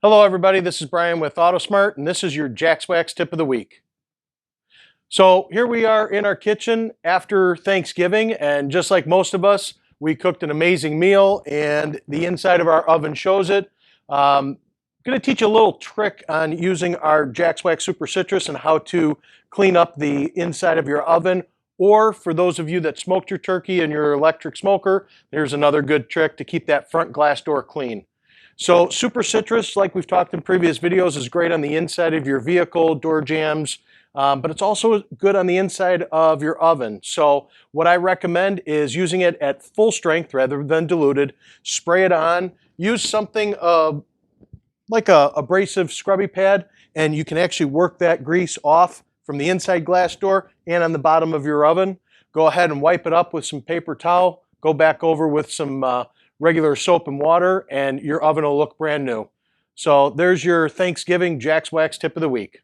Hello everybody, this is Brian with AutoSmart, and this is your Jax Wax Tip of the Week. So here we are in our kitchen after Thanksgiving, and just like most of us, we cooked an amazing meal, and the inside of our oven shows it. I'm going to teach you a little trick on using our Jax Wax Super Citrus and how to clean up the inside of your oven. Or for those of you that smoked your turkey in your electric smoker, there's another good trick to keep that front glass door clean. So Super Citrus, like we've talked in previous videos, is great on the inside of your vehicle, door jambs, but it's also good on the inside of your oven. So what I recommend is using it at full strength rather than diluted. Spray it on. Use something like a abrasive scrubby pad, and you can actually work that grease off from the inside glass door and on the bottom of your oven. Go ahead and wipe it up with some paper towel. Go back over with some regular soap and water, and your oven will look brand new. So there's your Thanksgiving Jax Wax Tip of the Week.